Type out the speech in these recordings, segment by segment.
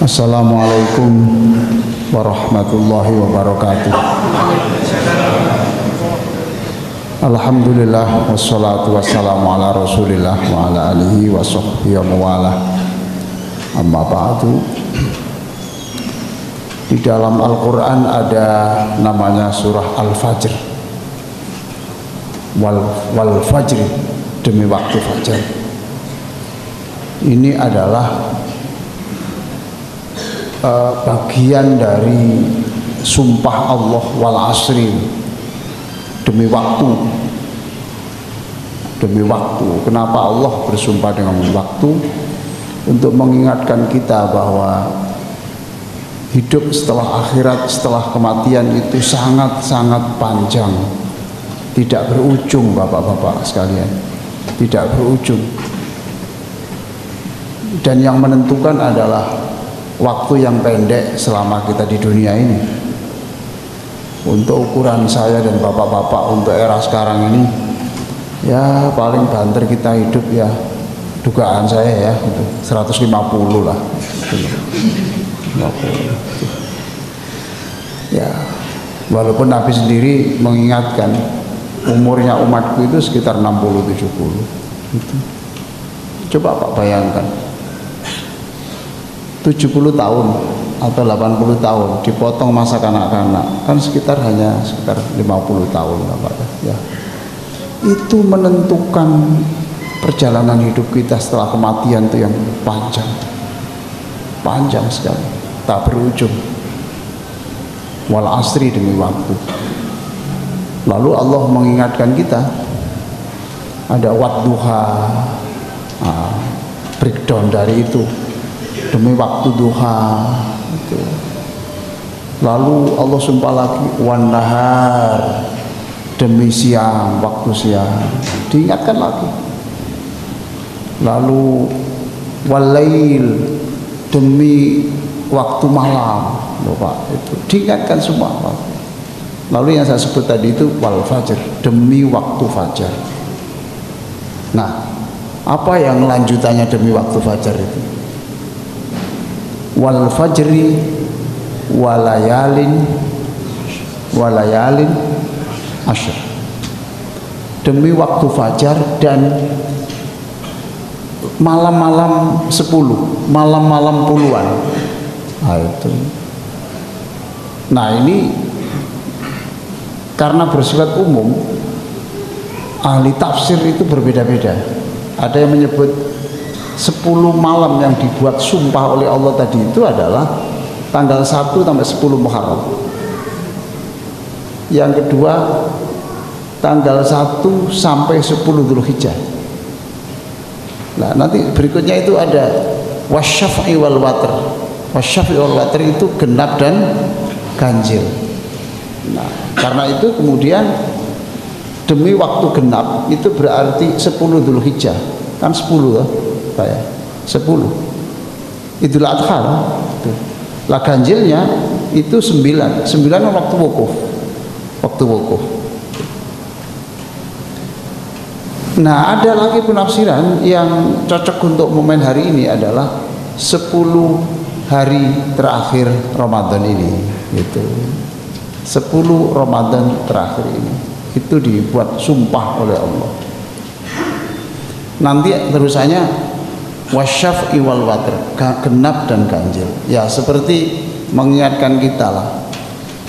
Assalamualaikum warahmatullahi wabarakatuh. Alhamdulillah wassalatu wassalamu ala rasulillah wa ala alihi wa sahbihi wa mawalah. Amma ba'du. Di dalam Al-Quran ada namanya surah Al-Fajr. Wal fajri, demi waktu fajar. Ini adalah bagian dari sumpah Allah wal asri, demi waktu. Kenapa Allah bersumpah dengan waktu? Untuk mengingatkan kita bahwa hidup setelah akhirat, setelah kematian itu sangat-sangat panjang, tidak berujung, bapak-bapak sekalian, tidak berujung. Dan yang menentukan adalah waktu yang pendek selama kita di dunia ini. Untuk ukuran saya dan bapak-bapak untuk era sekarang ini, ya paling banter kita hidup ya, dugaan saya ya, 150 lah. Ya, walaupun Nabi sendiri mengingatkan umurnya umatku itu sekitar 60-70 gitu. Coba Pak bayangkan 70 tahun atau 80 tahun dipotong masa kanak-kanak, kan hanya sekitar 50 tahun Pak ya. Itu menentukan perjalanan hidup kita setelah kematian itu yang panjang sekali, tak berujung. Wal asri, demi waktu. Lalu Allah mengingatkan kita, ada wadduha, breakdown dari itu, demi waktu duha itu. Lalu Allah sumpah lagi, wan nahar, demi siang, waktu siang, diingatkan lagi. Lalu walail, demi waktu malam, Bapak, itu diingatkan semua. Lalu yang saya sebut tadi itu wal fajr, demi waktu fajar. Nah, apa yang lanjutannya demi waktu fajar itu? Wal fajri walayalin asyr, demi waktu fajar dan malam-malam 10, malam-malam puluhan. Nah itu. Nah ini karena bersifat umum, ahli tafsir itu berbeda-beda. Ada yang menyebut 10 malam yang dibuat sumpah oleh Allah tadi itu adalah tanggal 1 sampai 10 Muharram. Yang kedua tanggal 1 sampai 10 Dzulhijjah. Nah, nanti berikutnya itu ada wasyaf'i wal watr. Wasyaf'i wal watr itu genap dan ganjil. Nah, karena itu kemudian demi waktu genap itu berarti 10 Dzulhijjah. Kan 10 loh, Pak ya. 10. Idul Adha lah ganjilnya itu 9. 9 waktu wukuf. Waktu wukuf. Nah, ada lagi penafsiran yang cocok untuk momen hari ini adalah 10 hari terakhir Ramadan ini gitu. 10 Ramadan terakhir ini itu dibuat sumpah oleh Allah. Nanti terusannya wasyaf'i wal watr, genap dan ganjil. Ya, seperti mengingatkan kita lah.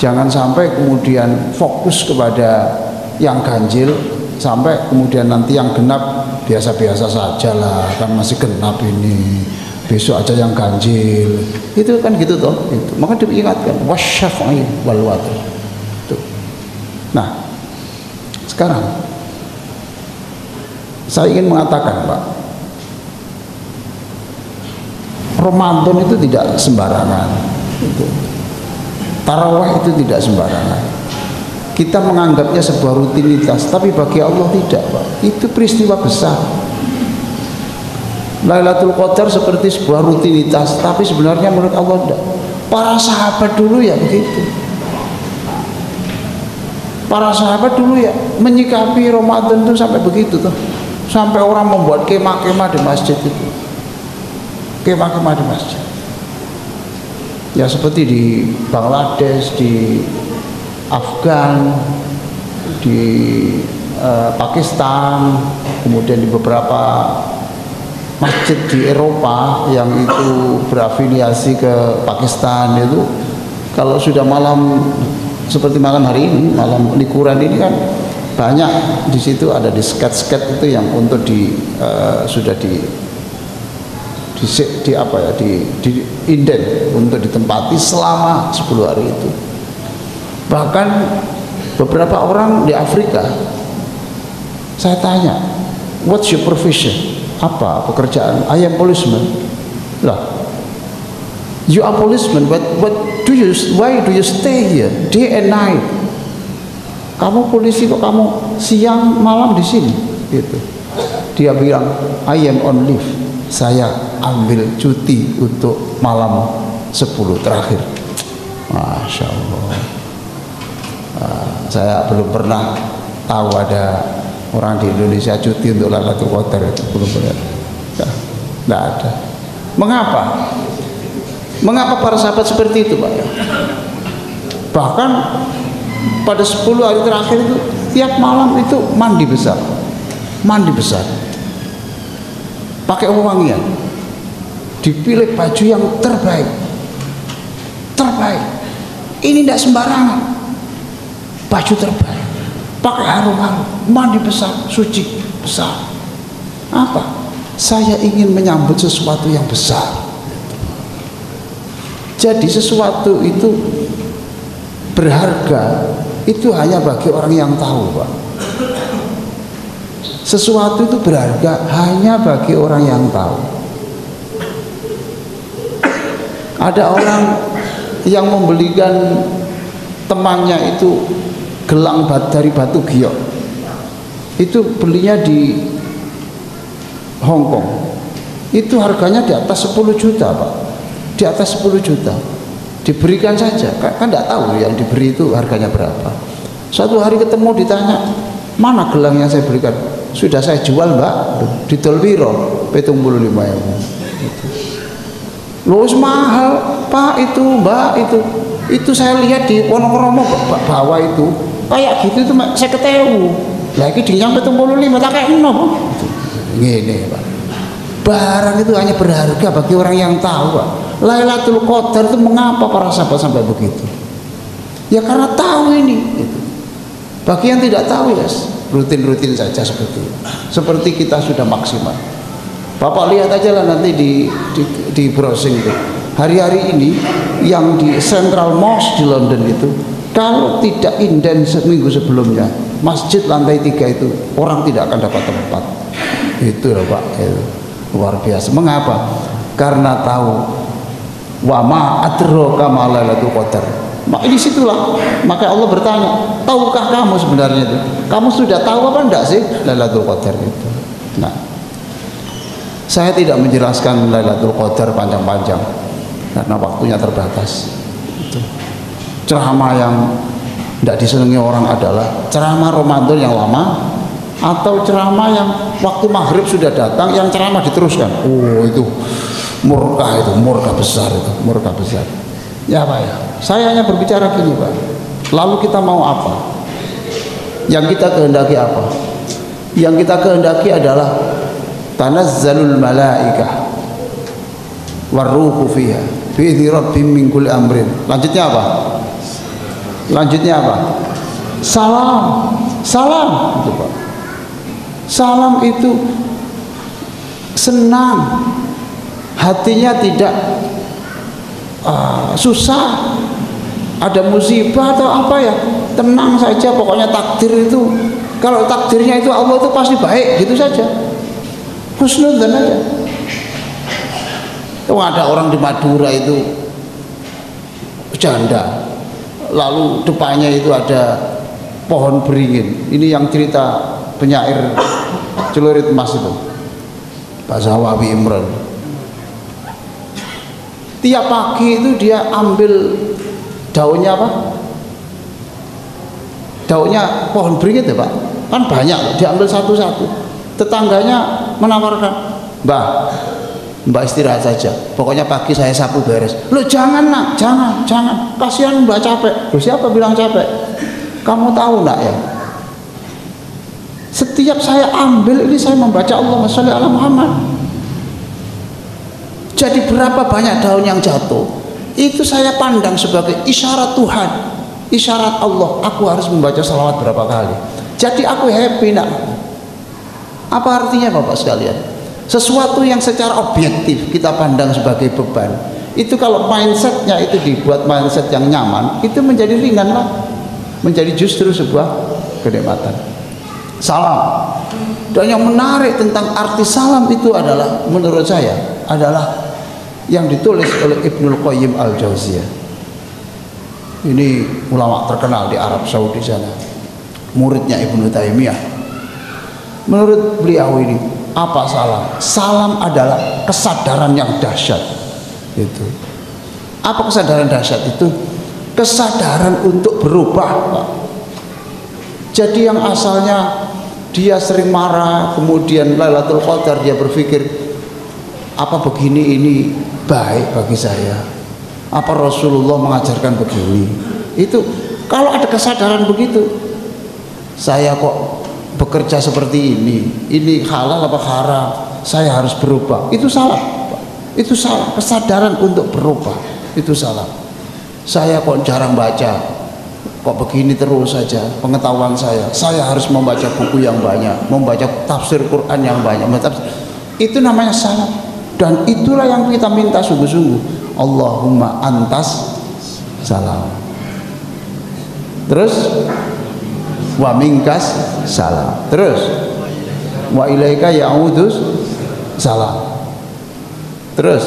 Jangan sampai kemudian fokus kepada yang ganjil sampai kemudian nanti yang genap biasa-biasa saja lah, kan masih genap ini, besok aja yang ganjil, itu kan gitu toh itu. Maka diingatkan wasyaf'i wal watr. Nah sekarang saya ingin mengatakan, Pak, Ramadan itu tidak sembarangan itu. Tarawih itu tidak sembarangan. Kita menganggapnya sebuah rutinitas, tapi bagi Allah tidak, Pak. Itu peristiwa besar. Lailatul Qadar seperti sebuah rutinitas, tapi sebenarnya menurut Allah tidak. Para sahabat dulu ya begitu. Para sahabat dulu ya menyikapi Ramadan itu sampai begitu tuh. Sampai orang membuat kemah-kemah di masjid itu. Kemah-kemah di masjid. Ya seperti di Bangladesh, di Afgan, di Pakistan, kemudian di beberapa masjid di Eropa yang itu berafiliasi ke Pakistan itu, kalau sudah malam seperti malam hari ini, malam liburan ini kan banyak di situ ada disket-sket itu yang untuk sudah di inden untuk ditempati selama 10 hari itu. Bahkan beberapa orang di Afrika saya tanya, what's your profession? Apa pekerjaan? I am policeman. Lah, you are policeman, but why do you stay here day and night? Kamu polisi kok kamu siang malam di sini? Gitu. Dia bilang, I am on leave. Saya ambil cuti untuk malam 10 terakhir. Masya Allah. Saya belum pernah tahu ada orang di Indonesia cuti untuk Lailatul Qadar, itu belum pernah. Tidak ada. Mengapa? Mengapa para sahabat seperti itu, Pak? Bahkan pada 10 hari terakhir itu tiap malam itu mandi besar, pakai wangian, dipilih baju yang terbaik. Ini tidak sembarangan, baju terbaik, pakai harum-harum, mandi besar, suci besar. Apa? Saya ingin menyambut sesuatu yang besar. Jadi sesuatu itu berharga itu hanya bagi orang yang tahu, Pak. Sesuatu itu berharga hanya bagi orang yang tahu. Ada orang yang membelikan temannya itu gelang dari batu giok. Itu belinya di Hong Kong. Itu harganya di atas 10 juta, Pak. Di atas 10 juta. Diberikan saja, kan tidak tahu yang diberi itu harganya berapa. Suatu hari ketemu ditanya, mana gelang yang saya berikan? Sudah saya jual, Mbak, di Dolbiro, 75.000. Loh, mahal, Pak, itu, Mbak, itu saya lihat di Wonokromo bawah itu, kayak gitu itu saya ketemu. Lagi dinyang 75, tak kayak no. Gini, Pak. Barang itu hanya berharga bagi orang yang tahu, Pak. Lailatul Qadar itu mengapa para sahabat sampai begitu? Ya karena tahu ini. Gitu. Bagi yang tidak tahu ya rutin-rutin saja seperti itu. Seperti kita sudah maksimal. Bapak lihat aja lah nanti di browsing itu. Hari-hari ini yang di Central Mosque di London itu, kalau tidak inden seminggu sebelumnya, masjid lantai 3 itu orang tidak akan dapat tempat. Itu loh, Pak. Itu luar biasa. Mengapa? Karena tahu. Wa ma adraka ma Lailatul Qadar. Maka di situlah maka Allah bertanya, tahukah kamu sebenarnya itu? Kamu sudah tahu apa enggak sih Lailatul Qadar itu? Nah, saya tidak menjelaskan Lailatul Qadar panjang-panjang karena waktunya terbatas. Itu. Ceramah yang tidak disenangi orang adalah ceramah Ramadan yang lama atau ceramah yang waktu maghrib sudah datang yang ceramah diteruskan. Oh, itu murka besar itu, murka besar. Ya, Pak, ya. Saya hanya berbicara gini, Pak. Lalu kita mau apa? Yang kita kehendaki apa? Yang kita kehendaki adalah tanazzalul malaikah waruhu fiha bi idzni rabbihim min kulli amrin. Lanjutnya apa? Salam. Itu, Pak. Salam itu senang. Hatinya tidak susah, ada musibah atau apa ya, tenang saja. Pokoknya takdir itu, kalau takdirnya itu Allah itu pasti baik, gitu saja, husnudzan aja. Ada orang di Madura itu janda, lalu depannya itu ada pohon beringin. Ini yang cerita penyair Celurit Emas itu, Pak Zawawi Imran. Tiap pagi itu dia ambil daunnya apa? Daunnya pohon beringin ya, Pak. Kan banyak, diambil satu-satu. Tetangganya menawarkan, Mbah, Mbak istirahat saja, pokoknya pagi saya sapu beres. Loh jangan nak, jangan, kasihan Mbak capek. Loh siapa bilang capek? Kamu tahu nak ya, setiap saya ambil ini saya membaca Allahumma sholli ala Muhammad. Jadi berapa banyak daun yang jatuh, itu saya pandang sebagai isyarat Tuhan, isyarat Allah, aku harus membaca salawat berapa kali. Jadi aku happy nak. Apa artinya Bapak sekalian? Sesuatu yang secara objektif kita pandang sebagai beban, itu kalau mindsetnya itu dibuat mindset yang nyaman, itu menjadi ringan lah, menjadi justru sebuah kenikmatan. Salam. Dan yang menarik tentang arti salam itu adalah, menurut saya, adalah yang ditulis oleh Ibnul Qayyim Al-Jauziyah. Ini ulama terkenal di Arab Saudi sana, muridnya Ibnu Taimiyah. Menurut beliau ini, apa salam? Salam adalah kesadaran yang dahsyat. Itu. Apa kesadaran dahsyat itu? Kesadaran untuk berubah, Pak. Jadi yang asalnya dia sering marah, kemudian Lailatul Qadar dia berpikir, apa begini ini baik bagi saya? Apa Rasulullah mengajarkan begini? Itu kalau ada kesadaran begitu, saya kok bekerja seperti ini halal apa haram, saya harus berubah, itu salah, itu salah. Kesadaran untuk berubah itu salah. Saya kok jarang baca, kok begini terus saja pengetahuan saya harus membaca buku yang banyak, membaca tafsir Quran yang banyak, itu namanya salah. Dan itulah yang kita minta sungguh-sungguh, Allahumma antas salam, terus wa minkas salam, terus wa ilaika ya'udus salam, terus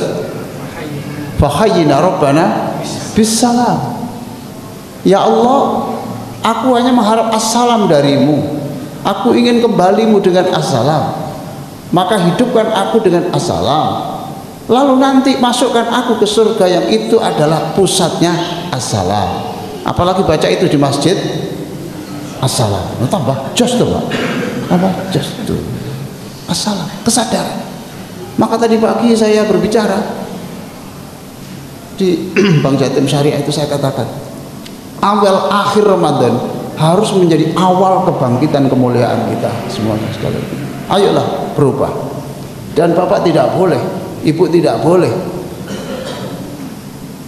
fa hayyina rabbana bis salam. Ya Allah, aku hanya mengharap assalam darimu, aku ingin kembalimu dengan assalam, maka hidupkan aku dengan assalam, lalu nanti masukkan aku ke surga yang itu adalah pusatnya assalam. Apalagi baca itu di masjid, assalam, tambah jos tuh Pak, apa jos tuh, assalam, kesadaran. Maka tadi pagi saya berbicara di Bank Jatim Syariah, itu saya katakan awal akhir Ramadan harus menjadi awal kebangkitan kemuliaan kita semuanya sekalian. Ayolah berubah. Dan Bapak tidak boleh, Ibu tidak boleh,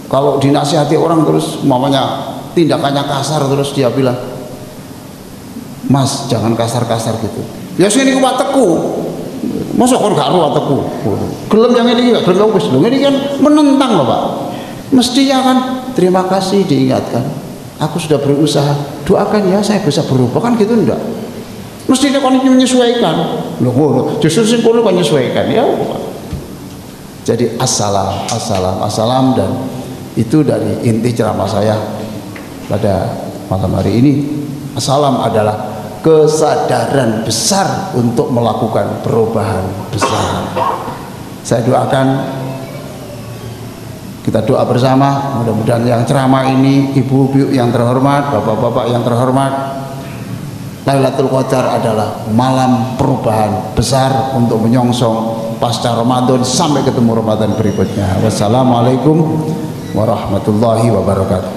kalau dinasihati orang terus mamanya tindakannya kasar, terus dia bilang, Mas jangan kasar-kasar gitu. Ya sini ku teku, masa kon gak ro teku. Gelem yang ini gak gelem wis lho, ini kan menentang loh Pak. Mestinya kan terima kasih diingatkan, aku sudah berusaha, doakan ya saya bisa berubah, kan gitu enggak. Mestinya kon menyesuaikan. Loh, justru sing kono kan menyesuaikan ya. Jadi assalam, assalam, assalam, dan itu dari inti ceramah saya pada malam hari ini. Assalam adalah kesadaran besar untuk melakukan perubahan besar. Saya doakan, kita doa bersama, mudah-mudahan yang ceramah ini, ibu-ibu yang terhormat, bapak-bapak yang terhormat, Lailatul Qadar adalah malam perubahan besar untuk menyongsong pasca Ramadan sampai ketemu Ramadan berikutnya. Wassalamualaikum warahmatullahi wabarakatuh.